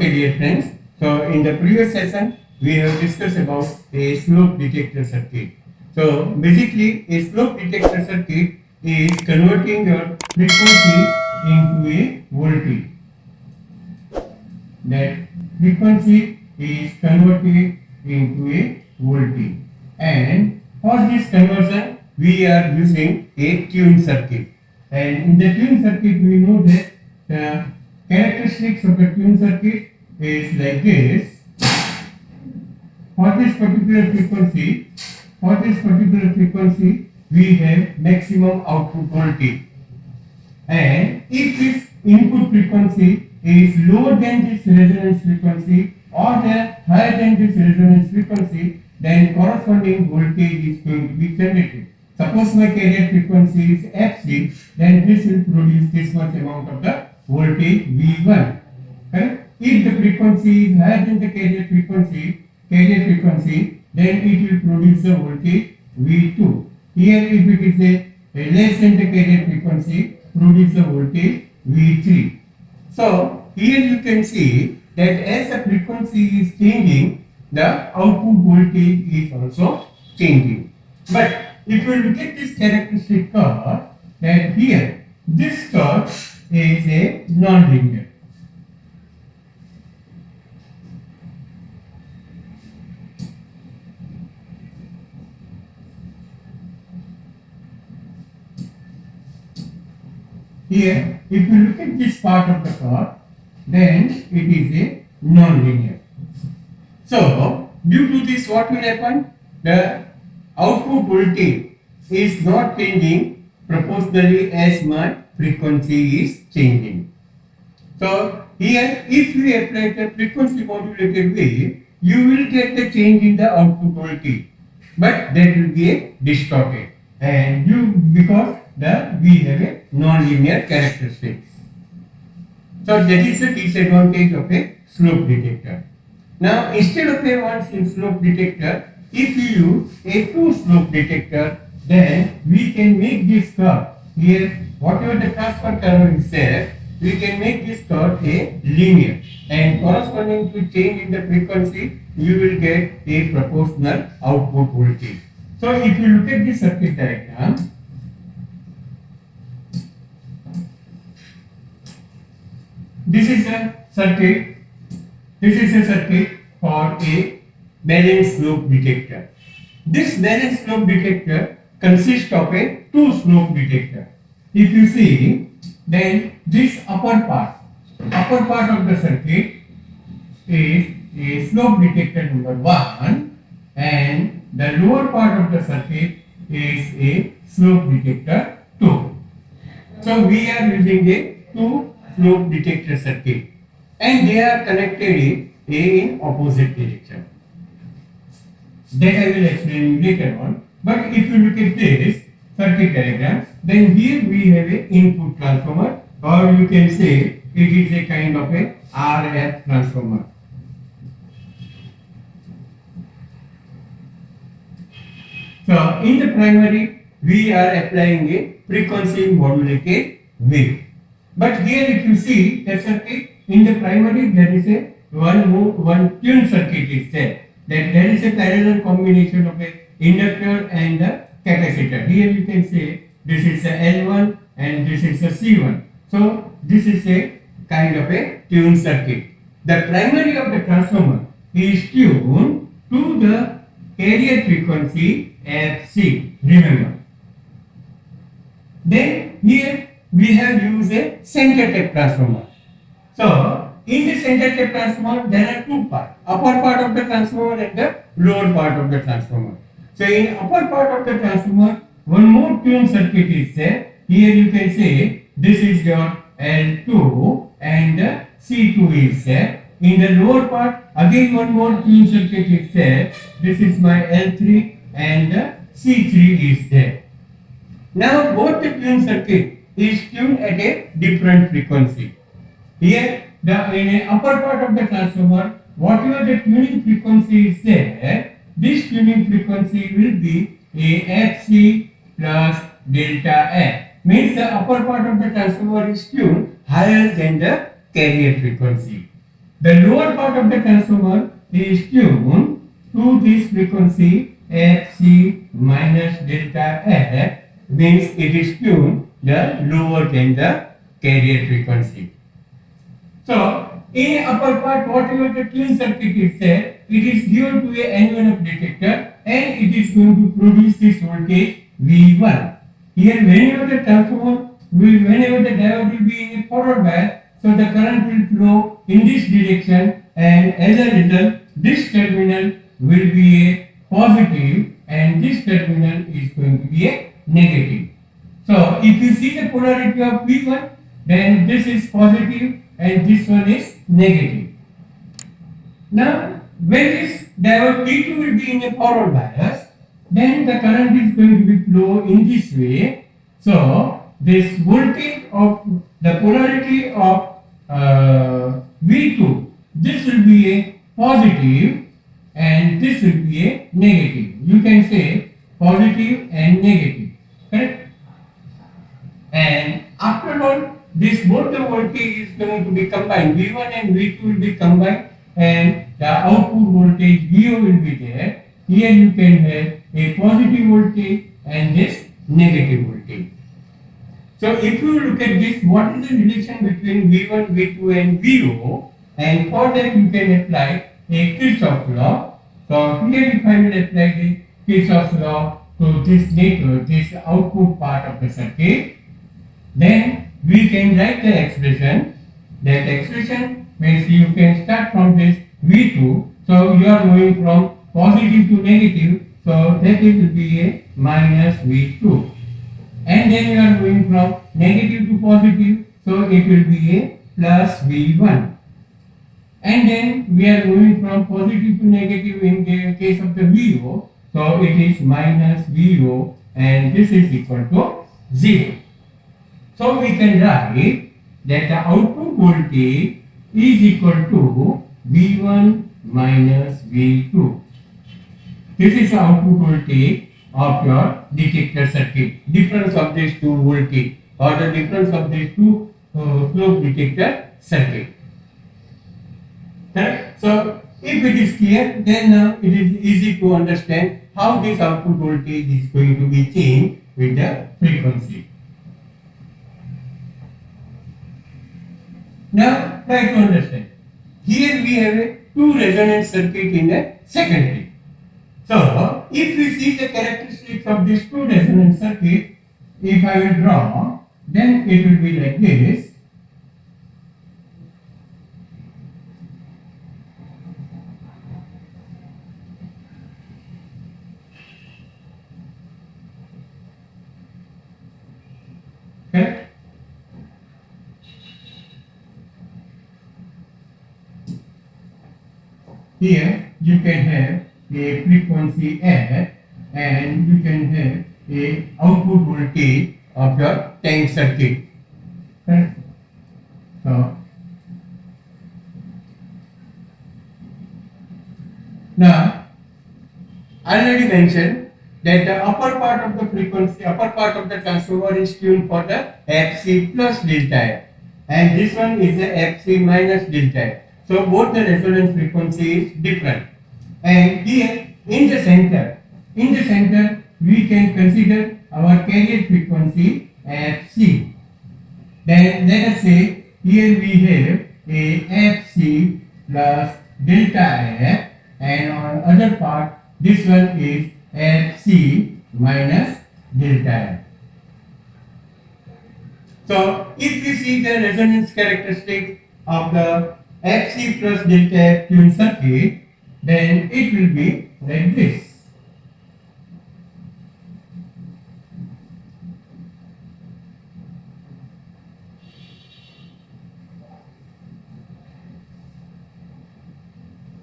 Okay, dear friends. So in the previous session, we have discussed about a slope detector circuit. So basically, a slope detector circuit is converting your frequency into a voltage. That frequency is converted into a voltage. And for this conversion, we are using a tune circuit. And in the tune circuit, we know that the characteristics of the tune circuit is like this. For this particular frequency, we have maximum output voltage. And if this input frequency is lower than this resonance frequency or higher than this resonance frequency, then corresponding voltage is going to be generated. Suppose my carrier frequency is Fc, then this will produce this much amount of the voltage V1. Correct? If the frequency is higher than the carrier frequency, then it will produce the voltage V2. Here, if it is a less than the carrier frequency, produce the voltage V3. So here you can see that as the frequency is changing, the output voltage is also changing. But if you look at this characteristic curve, that here this curve is a non-linear. Here, if you look at this part of the curve, then it is a non-linear. So, due to this, what will happen? The output voltage is not changing proportionally as my frequency is changing. So, here, if you apply the frequency modulated wave, you will get the change in the output voltage, but that will be a distorted, and because we have a non-linear characteristics. So that is the disadvantage of a slope detector. Now instead of a one slope detector, if you use a two slope detector, then we can make this curve here, whatever the transfer curve is there, we can make this curve a linear, and corresponding to change in the frequency, you will get a proportional output voltage. So if you look at this circuit diagram, this is a circuit for a balanced slope detector. This balanced slope detector consists of a two slope detector. If you see, then this upper part of the circuit is a slope detector number 1, and the lower part of the circuit is a slope detector 2. So we are using a two slope detector circuit, and they are connected in opposite direction. That I will explain later on. But if you look at this circuit diagram, then here we have a input transformer, or you can say it is a kind of a RF transformer. So in the primary, we are applying a frequency modulated wave. But here if you see the circuit, in the primary there is a one tune circuit is there. There is a parallel combination of a inductor and the capacitor. Here you can say this is a L1 and this is a C1. So this is a kind of a tune circuit. The primary of the transformer is tuned to the carrier frequency Fc. Remember. Then here we have used a center tap transformer. So in the center tap transformer, there are two parts: upper part of the transformer and the lower part of the transformer. So in upper part of the transformer, one more tune circuit is there. Here you can say this is your L2 and C2 is there. In the lower part, again one more tune circuit is there. This is my L3 and C3 is there. Now both the tune circuit is tuned at a different frequency. Here, in the upper part of the transformer, whatever the tuning frequency is there, this tuning frequency will be a Fc plus delta F. Means the upper part of the transformer is tuned higher than the carrier frequency. The lower part of the transformer is tuned to this frequency Fc minus delta F, means it is tuned the lower than the carrier frequency. So, in upper part, whatever the tune circuit is there, it is given to a NMF detector and it is going to produce this voltage V1. Here, whenever the transformer whenever the diode will be in a forward bias, so the current will flow in this direction, and as a result, this terminal will be a positive and this terminal is going to be a negative. So, if you see the polarity of V1, then this is positive and this one is negative. Now, when this diode T2 will be in a forward bias, then the current is going to be flow in this way. So, this voltage of the polarity of V2, this will be a positive and this will be a negative. You can say positive and negative, correct? And after all, this both the voltage is going to be combined. V1 and V2 will be combined and the output voltage VO will be there. Here you can have a positive voltage and this negative voltage. So if you look at this, what is the relation between V1, V2 and VO, and for that you can apply a Kirchhoff law. So here if I will apply the Kirchhoff law to this network, this output part of the circuit, then we can write the expression. That expression means you can start from this V2, so you are moving from positive to negative, so that will be a minus V2. And then you are moving from negative to positive, so it will be a plus V1. And then we are moving from positive to negative in the case of the VO, so it is minus VO and this is equal to 0. So we can write that the output voltage is equal to V1 minus V2. This is the output voltage of your detector circuit, difference of these two voltage or the difference of these two slope detector circuit. Correct? So if it is clear, then it is easy to understand how this output voltage is going to be changed with the frequency. Now try to understand. Here we have a two resonance circuit in a secondary. So if we see the characteristics of these two resonance circuit, if I will draw, then it will be like this. Correct? Here you can have a frequency F and you can have a output voltage of your tank circuit. Correct? So now I already mentioned that the upper part of the frequency, upper part of the transformer is tuned for the Fc plus delta F, and this one is the Fc minus delta F. So both the resonance frequency is different. And here in the center we can consider our carrier frequency Fc. Then let us say here we have a Fc plus delta F, and on other part this one is Fc minus delta F. So if we see the resonance characteristics of the Fc plus delta F tuned circuit, then it will be like this.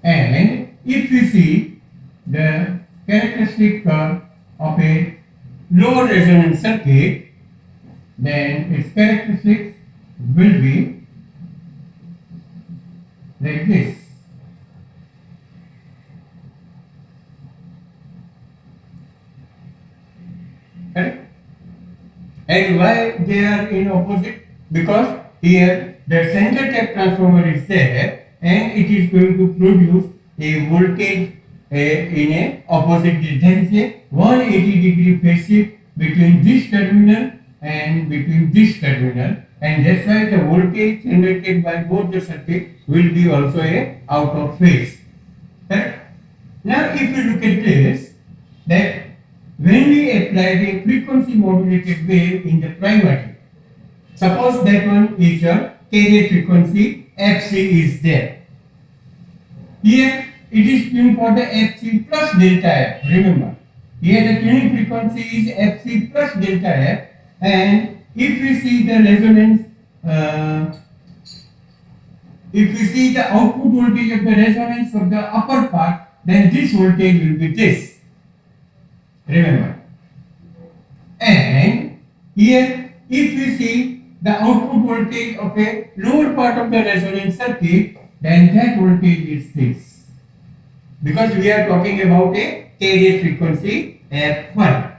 And if we see the characteristic curve of a low resonance circuit, then its characteristics will be like this. Correct? And why they are in opposite? Because here the center tap transformer is there and it is going to produce a voltage in a opposite direction. There is a 180-degree phase shift between this terminal and between this terminal, and that's why the voltage generated by both the circuit will be also a out of phase. Correct? Now if you look at this, that when we apply the frequency modulated wave in the primary, suppose that one is your carrier frequency Fc is there. Here it is tuned for the Fc plus delta F. Remember, here the tuning frequency is Fc plus delta F, and if we see the resonance, if we see the output voltage of the resonance of the upper part, then this voltage will be this. Remember. And here if we see the output voltage of a lower part of the resonance circuit, then that voltage is this. Because we are talking about a carrier frequency F1.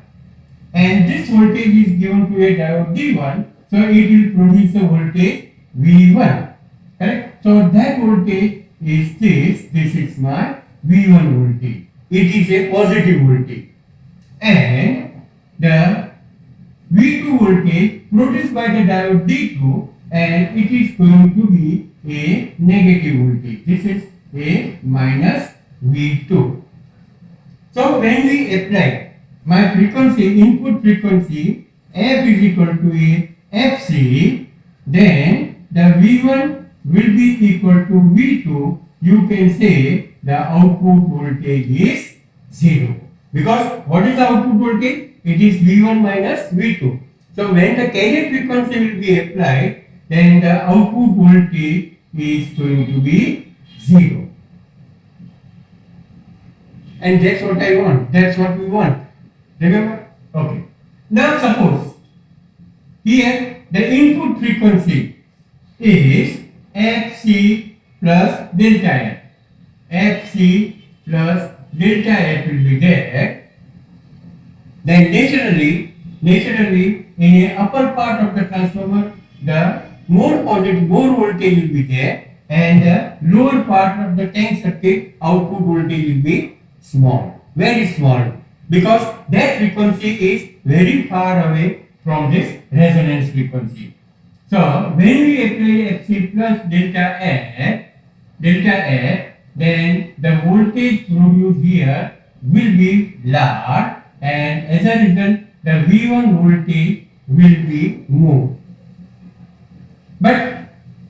And this voltage is given to a diode D1, so it will produce a voltage V1. Correct? So that voltage is this. This is my V1 voltage. It is a positive voltage. And the V2 voltage produced by the diode D2, and it is going to be a negative voltage. This is a minus V2. So when we apply my frequency, input frequency F is equal to a Fc, then the V1 will be equal to V2. You can say the output voltage is 0. Because what is the output voltage? It is V1 minus V2. So when the carrier frequency will be applied, then the output voltage is going to be 0. And that's what I want. That's what we want. Remember? Okay. Now suppose here the input frequency is Fc plus delta F. Fc plus delta F will be there. Then naturally in a upper part of the transformer, the more voltage will be there, and the lower part of the tank circuit output voltage will be small, very small, because that frequency is very far away from this resonance frequency. So when we apply Fc plus delta F, then the voltage produced here will be large, and as a result the V1 voltage will be more. But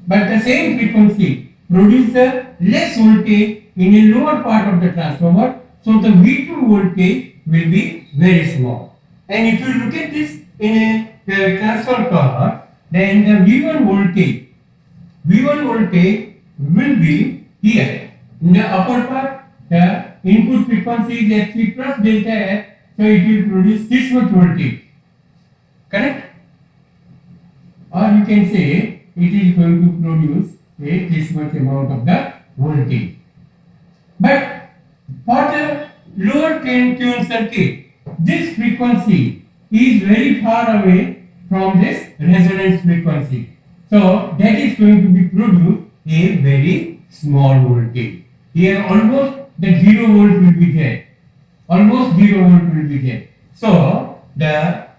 the same frequency produces less voltage in a lower part of the transformer, so the V2 voltage will be very small. And if you look at this in a transfer curve, then the V1 voltage will be here. In the upper part, the input frequency is Fc plus delta F, so it will produce this much voltage. Correct? Or you can say it is going to produce this much amount of the voltage. But for the lower tuned circuit, this frequency is very far away from this resonance frequency. So that is going to be produced a very small voltage. Here almost the 0 volt will be there. Almost 0 volt will be there. So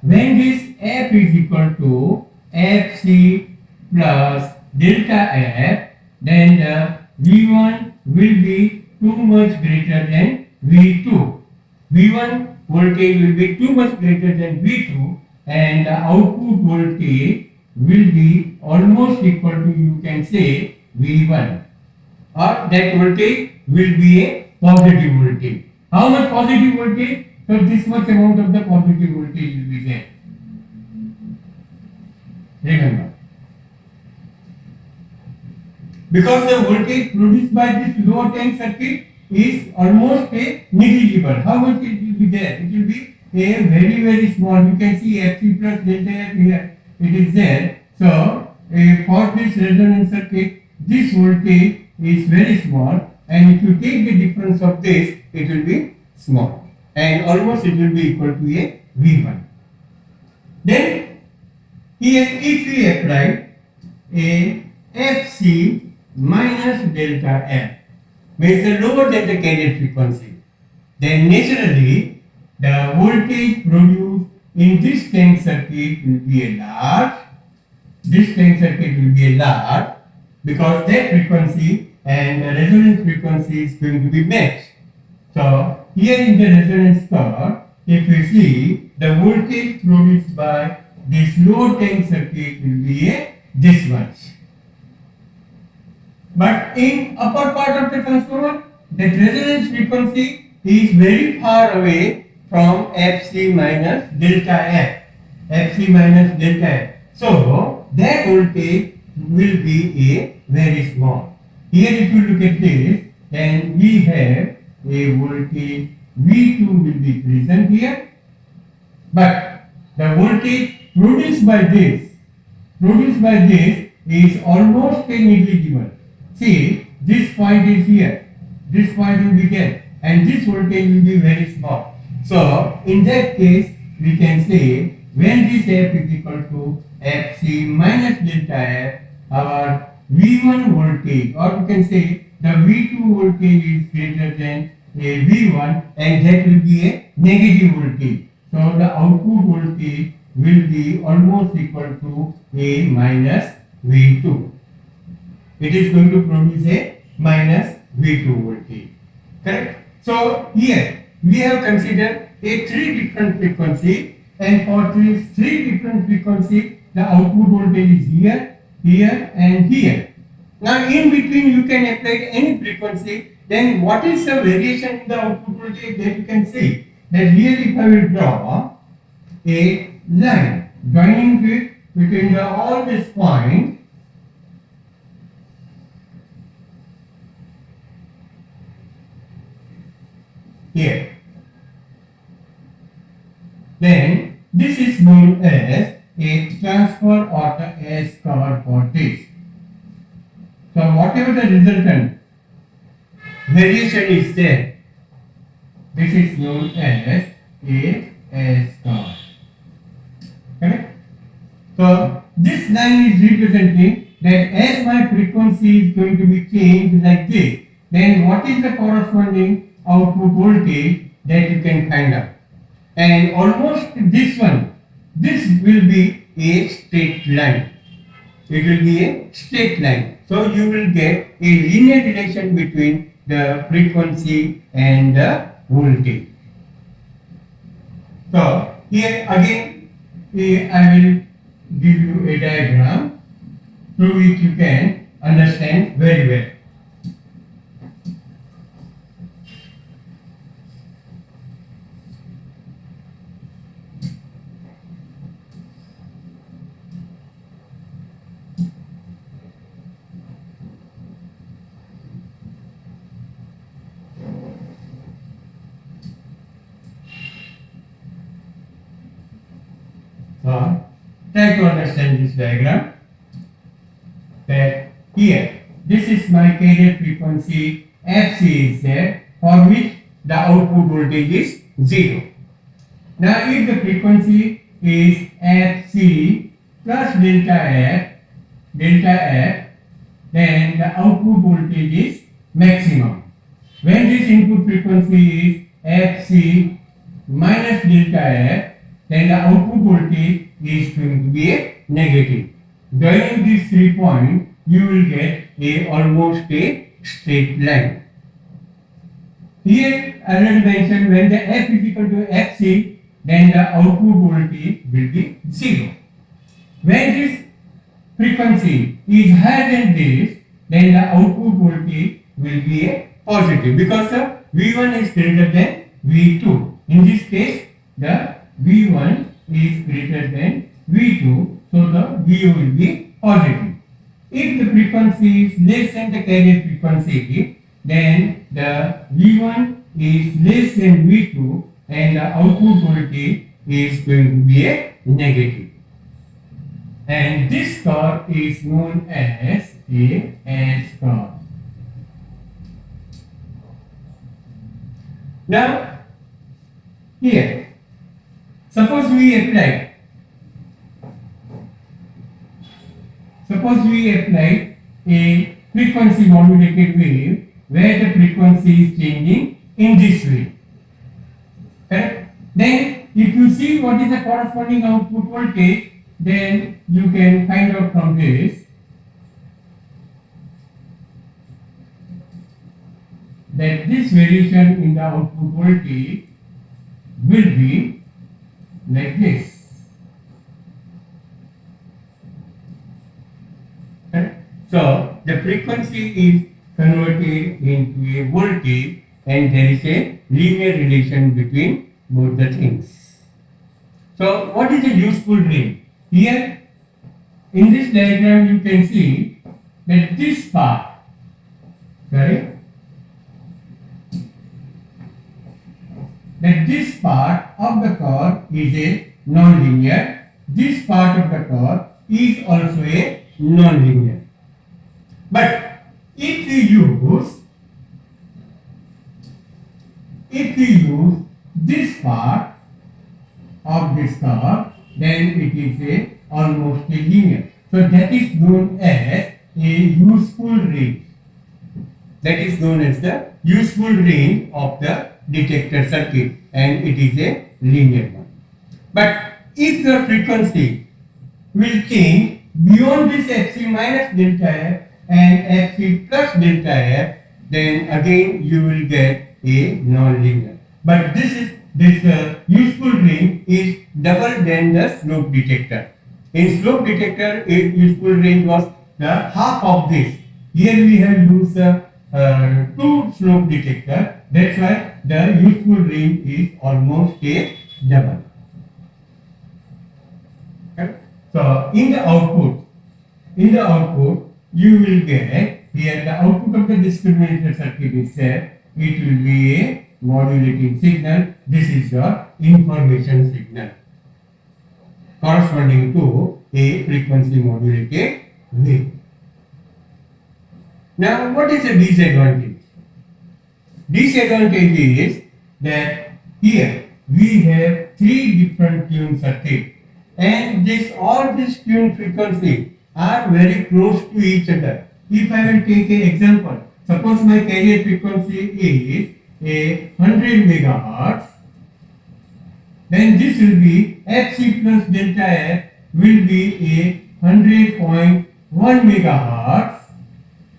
when this F is equal to Fc plus delta F, then the V1 will be too much greater than V2. V1 voltage will be too much greater than V2, and the output voltage will be almost equal to, you can say, V1. Or that voltage will be a positive voltage. How much positive voltage? So this much amount of the positive voltage will be there. Remember. Because the voltage produced by this lower tank circuit is almost a negligible. How much it will be there? It will be a very, very small. You can see Fc plus delta F here. It is there. So for this resonance circuit, this voltage is very small, and if you take the difference of this, it will be small, and almost it will be equal to a V1. Then here if we apply a Fc minus delta F, means lower than the carrier frequency, then naturally the voltage produced in this tank circuit will be a large. This tank circuit will be a large because that frequency and the resonance frequency is going to be matched. So here in the resonance curve, if you see the voltage produced by this low tank circuit will be this much. But in upper part of the transformer, the resonance frequency is very far away from Fc minus delta F. Fc minus delta F. So that voltage will be a very small. Here if you look at this, then we have a voltage V2 will be present here, but the voltage produced by this is almost negligible. See, this point is here, this point will be there, and this voltage will be very small. So in that case, we can say when this F is equal to Fc minus delta F, our V1 voltage, or we can say the V2 voltage is greater than a V1, and that will be a negative voltage. So the output voltage will be almost equal to A minus V2. It is going to produce a minus V2 voltage. Correct? So here we have considered a three different frequency, and for three different frequency, the output voltage is here, here, and here. Now in between you can apply any frequency. Then what is the variation in the output voltage? That you can see that here if I will draw a line joining between all these points, here, then this is known as a transfer or the S curve for this. So whatever the resultant variation is there, this is known as a S curve. Correct? So this line is representing that as my frequency is going to be changed like this, then what is the corresponding output voltage that you can find out. And almost this one, this will be a straight line. It will be a straight line. So you will get a linear relation between the frequency and the voltage. So here again I will give you a diagram through which you can understand very well. Try to understand this diagram. That here, this is my carrier frequency Fc is there, for which the output voltage is 0. Now if the frequency is Fc plus delta F, then the output voltage is maximum. When this input frequency is Fc minus delta F, then the output voltage is going to be a negative. Joining these 3 points, you will get almost a straight line. Here I already mentioned when the F is equal to Fc, then the output voltage will be 0. When this frequency is higher than this, then the output voltage will be a positive because the V1 is greater than V2. In this case, the V1 is greater than V2, so the VO will be positive. If the frequency is less than the carrier frequency, then the V1 is less than V2 and the output voltage is going to be a negative. And this curve is known as a S curve. Now, here, suppose we apply a frequency modulated wave where the frequency is changing in this way. Correct? Then if you see what is the corresponding output voltage, then you can find out from this that this variation in the output voltage will be like this. Correct? So the frequency is converted into a voltage and there is a linear relation between both the things. So what is a useful range? Here in this diagram you can see that this part, correct, that this part of the curve is a non-linear, this part of the curve is also a non-linear. But if we use this part of this curve, then it is a almost a linear. So that is known as a useful range. That is known as the useful range of the detector circuit, and it is a linear one. But if the frequency will change beyond this fc minus delta f and fc plus delta f, then again you will get a non-linear. But this useful range is double than the slope detector. In slope detector, its useful range was the half of this. Here we have used two slope detector. That's why the useful range is almost a double. Okay? So in the output, you will get here the output of the discriminator circuit itself. It will be a modulating signal. This is your information signal corresponding to a frequency modulated wave. Now, what is the disadvantage? Disadvantage is that here we have three different tune circuits, and all these tune frequencies are very close to each other. If I will take an example, suppose my carrier frequency is a 100 megahertz, then this will be fc plus delta f will be a 100.1 megahertz,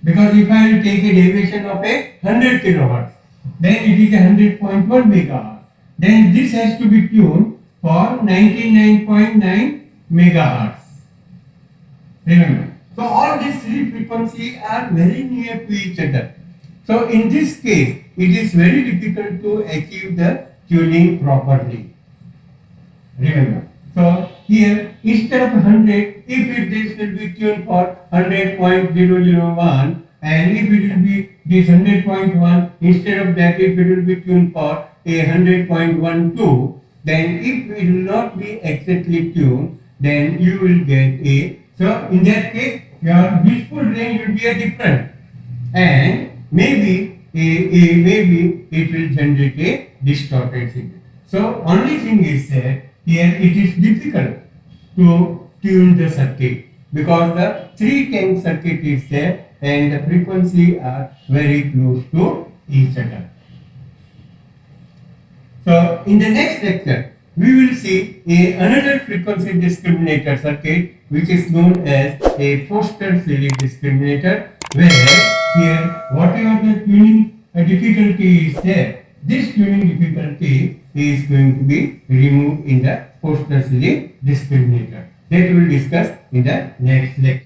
because if I will take a deviation of a 100 kilohertz, then it is a 100.1 megahertz. Then this has to be tuned for 99.9 megahertz. Remember. So all these three frequencies are very near to each other. So in this case, it is very difficult to achieve the tuning properly. Remember. So here, instead of 100, if this will be tuned for 100.001, and if it will be this 100.1, instead of that, if it will be tuned for a 100.12, then if it will not be exactly tuned, then you will get a, so in that case, your useful range will be a different, and maybe it will generate a distorted signal. So only thing is that here it is difficult to tune the circuit because the three tank circuit is there and the frequency are very close to each other. So in the next lecture, we will see another frequency discriminator circuit which is known as a Foster-Seeley discriminator, where here whatever the tuning difficulty is there, this tuning difficulty is going to be removed in the Foster-Seeley discriminator. That we will discuss in the next lecture.